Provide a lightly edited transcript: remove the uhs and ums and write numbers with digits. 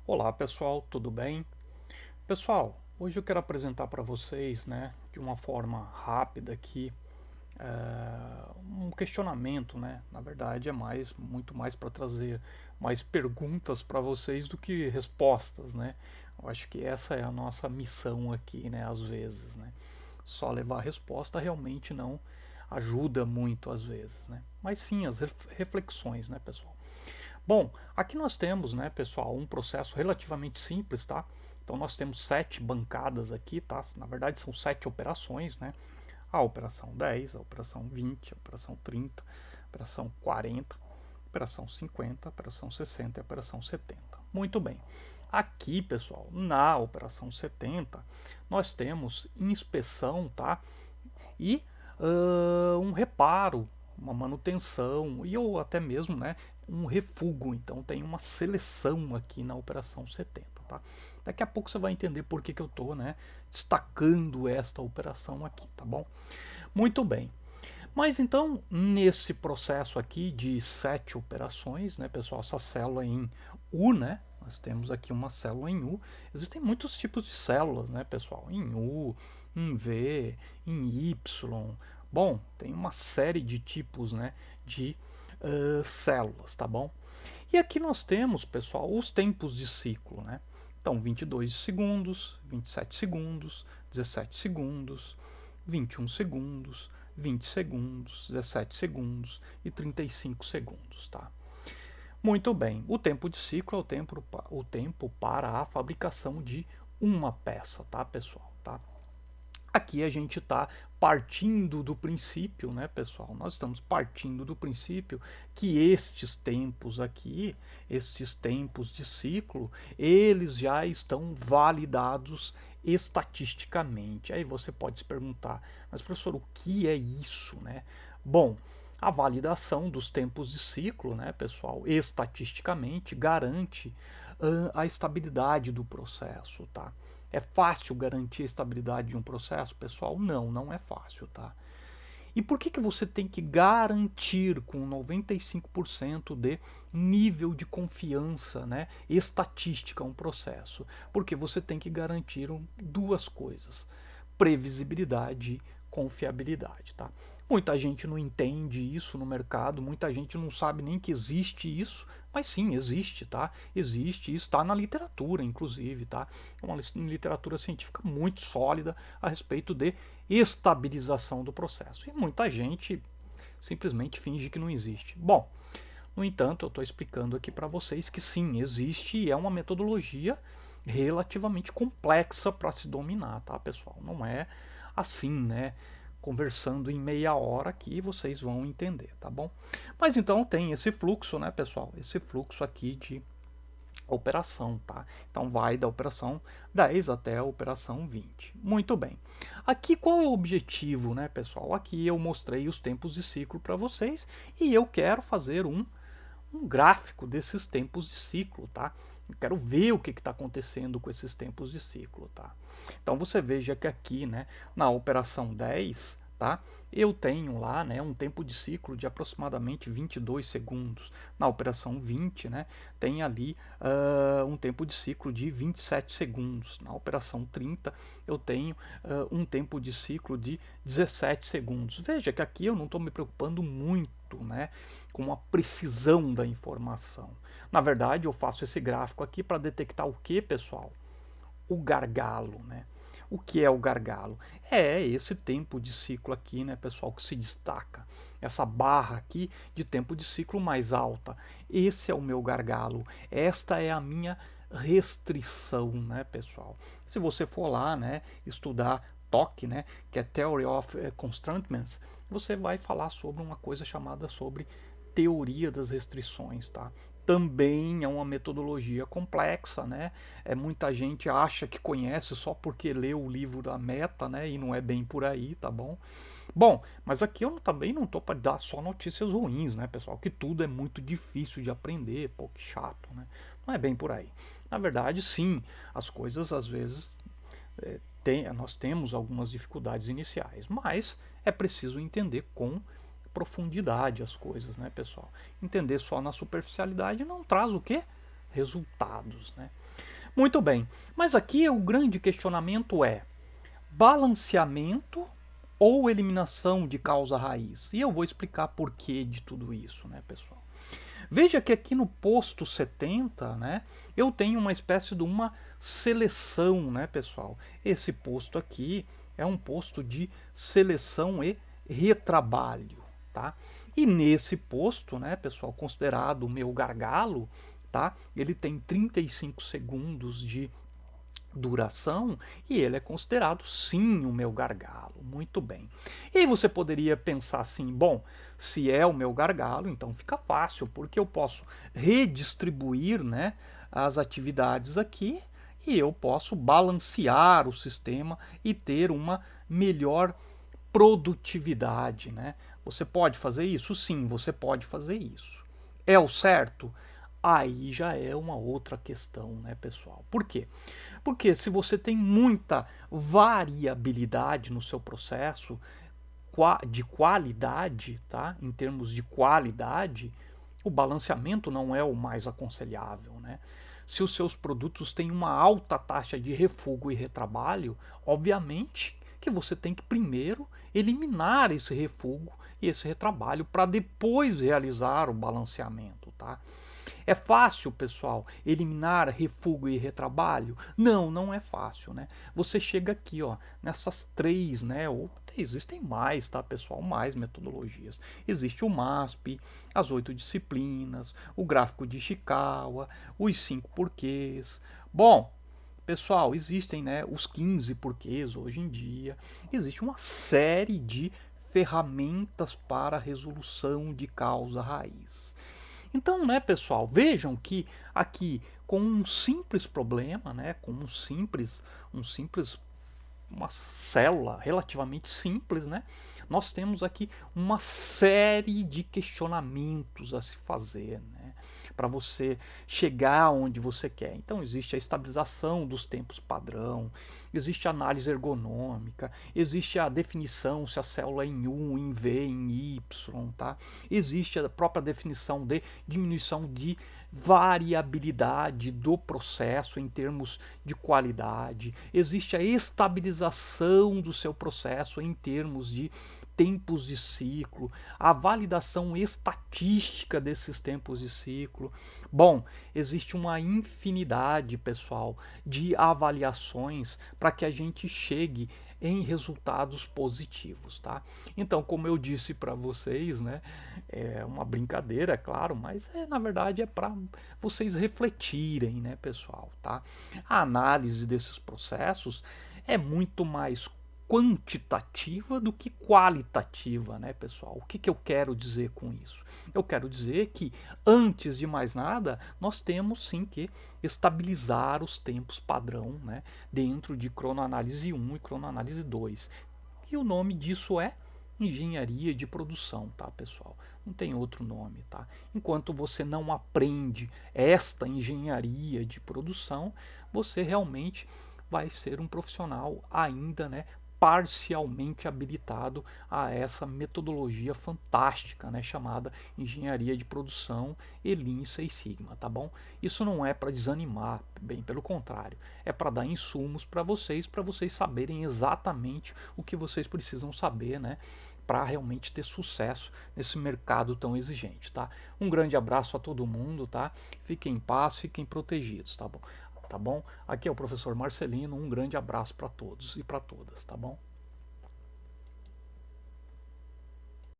Olá pessoal, tudo bem? Pessoal, hoje eu quero apresentar para vocês, de uma forma rápida aqui, um questionamento, Na verdade é muito mais para trazer mais perguntas para vocês do que respostas, Eu acho que essa é a nossa missão aqui, às vezes, Só levar a resposta realmente não ajuda muito às vezes, Mas sim as reflexões, pessoal? Bom, aqui nós temos, pessoal, um processo relativamente simples, tá? Então nós temos 7 bancadas aqui, tá? Na verdade são 7 operações, A operação 10, a operação 20, a operação 30, a operação 40, a operação 50, a operação 60 e a operação 70. Muito bem. Aqui, pessoal, na operação 70, nós temos inspeção, tá? E um reparo, uma manutenção e ou até mesmo um refúgio. Então tem uma seleção aqui na operação 70. Tá? Daqui a pouco você vai entender por que eu estou destacando esta operação aqui, tá bom? Muito bem. Mas então, nesse processo aqui de 7 operações, pessoal, essa célula em U, Nós temos aqui uma célula em U. Existem muitos tipos de células, pessoal? Em U, em V, em Y. Bom, tem uma série de tipos, de células, tá bom? E aqui nós temos, pessoal, os tempos de ciclo, Então, 22 segundos, 27 segundos, 17 segundos, 21 segundos, 20 segundos, 17 segundos e 35 segundos, tá? Muito bem, o tempo de ciclo é o tempo para a fabricação de uma peça, tá, pessoal? Tá? Aqui a gente está partindo do princípio, pessoal? Nós estamos partindo do princípio que estes tempos aqui, estes tempos de ciclo, eles já estão validados estatisticamente. Aí você pode se perguntar, mas professor, o que é isso, Bom, a validação dos tempos de ciclo, pessoal, estatisticamente garante a estabilidade do processo, tá? É fácil garantir a estabilidade de um processo, pessoal? Não, não é fácil, tá? E por que você tem que garantir com 95% de nível de confiança, estatística um processo? Porque você tem que garantir duas coisas: previsibilidade e confiabilidade, tá? Muita gente não entende isso no mercado, muita gente não sabe nem que existe isso, mas sim, existe, tá? Existe e está na literatura, inclusive, tá? É uma literatura científica muito sólida a respeito de estabilização do processo. E muita gente simplesmente finge que não existe. Bom, no entanto, eu estou explicando aqui para vocês que sim, existe e é uma metodologia relativamente complexa para se dominar, tá, pessoal? Não é assim, conversando em meia hora que vocês vão entender, tá bom? Mas então tem esse fluxo, pessoal? Esse fluxo aqui de operação, tá? Então vai da operação 10 até a operação 20. Muito bem. Aqui qual é o objetivo, pessoal? Aqui eu mostrei os tempos de ciclo para vocês e eu quero fazer um gráfico desses tempos de ciclo, tá? Eu quero ver o que está acontecendo com esses tempos de ciclo, tá? Então você veja que aqui, na operação 10, tá? Eu tenho lá, um tempo de ciclo de aproximadamente 22 segundos. Na operação 20, tem ali um tempo de ciclo de 27 segundos. Na operação 30, eu tenho um tempo de ciclo de 17 segundos. Veja que aqui eu não estou me preocupando muito, com a precisão da informação. Na verdade, eu faço esse gráfico aqui para detectar o que, pessoal? O gargalo, O que é o gargalo? É esse tempo de ciclo aqui, pessoal, que se destaca. Essa barra aqui de tempo de ciclo mais alta. Esse é o meu gargalo. Esta é a minha restrição, pessoal? Se você for lá, estudar TOC, que é Theory of Constraints, você vai falar sobre uma coisa chamada sobre teoria das restrições, tá? Também é uma metodologia complexa, muita gente acha que conhece só porque leu o livro da Meta, e não é bem por aí, tá bom? Bom, mas aqui eu também não tô para dar só notícias ruins, pessoal? Que tudo é muito difícil de aprender, pô, que chato, Não é bem por aí. Na verdade, sim, as coisas às vezes nós temos algumas dificuldades iniciais, mas é preciso entender com profundidade as coisas, pessoal? Entender só na superficialidade não traz o quê? resultados, né? Muito bem, mas aqui o grande questionamento é balanceamento ou eliminação de causa raiz? E eu vou explicar por que de tudo isso, né, pessoal? Veja que aqui no posto 70, né, eu tenho uma espécie de uma seleção, né, pessoal? Esse posto aqui é um posto de seleção e retrabalho, tá? E nesse posto, né, pessoal, considerado o meu gargalo, tá? Ele tem 35 segundos de duração e ele é considerado sim o meu gargalo. Muito bem. E aí você poderia pensar assim, bom, se é o meu gargalo, então fica fácil, porque eu posso redistribuir, né, as atividades aqui e eu posso balancear o sistema e ter uma melhor produtividade, né? Você pode fazer isso? Sim, você pode fazer isso. É o certo? Aí já é uma outra questão, né, pessoal? Por quê? Porque se você tem muita variabilidade no seu processo de qualidade, tá? Em termos de qualidade, o balanceamento não é o mais aconselhável, né? Se os seus produtos têm uma alta taxa de refugo e retrabalho, obviamente que você tem que primeiro eliminar esse refugo e esse retrabalho para depois realizar o balanceamento, tá? É fácil, pessoal, eliminar refugo e retrabalho? Não, não é fácil, né? Você chega aqui, ó, nessas três, né? Ou existem mais, tá, pessoal? Mais metodologias. Existe o MASP, as 8 disciplinas, o gráfico de Ishikawa, os 5 porquês. Bom, pessoal, existem, né, os 15 porquês hoje em dia. Existe uma série de ferramentas para resolução de causa raiz. Então, né, pessoal, vejam que aqui com um simples problema, né, com uma célula relativamente simples, né, nós temos aqui uma série de questionamentos a se fazer, né, para você chegar onde você quer. Então existe a estabilização dos tempos padrão, existe a análise ergonômica, existe a definição se a célula é em U, em V, em Y, tá? Existe a própria definição de diminuição de variabilidade do processo em termos de qualidade, existe a estabilização do seu processo em termos de tempos de ciclo, a validação estatística desses tempos de ciclo. Bom, existe uma infinidade, pessoal, de avaliações para que a gente chegue em resultados positivos, tá? Então, como eu disse para vocês, né, é uma brincadeira, é claro, mas na verdade é para vocês refletirem, né, pessoal, tá? A análise desses processos é muito mais quantitativa do que qualitativa, né, pessoal? O que que eu quero dizer com isso? Eu quero dizer que, antes de mais nada, nós temos sim que estabilizar os tempos padrão, né, dentro de cronoanálise 1 e cronoanálise 2. E o nome disso é engenharia de produção, tá, pessoal? Não tem outro nome, tá? Enquanto você não aprende esta engenharia de produção, você realmente vai ser um profissional ainda, né, parcialmente habilitado a essa metodologia fantástica, né, chamada engenharia de produção e Lean Six Sigma, tá bom? Isso não é para desanimar, bem pelo contrário, é para dar insumos para vocês saberem exatamente o que vocês precisam saber, né, para realmente ter sucesso nesse mercado tão exigente, tá? Um grande abraço a todo mundo, tá? Fiquem em paz, fiquem protegidos, tá bom? Tá bom? Aqui é o professor Marcelino, um grande abraço para todos e para todas, tá bom?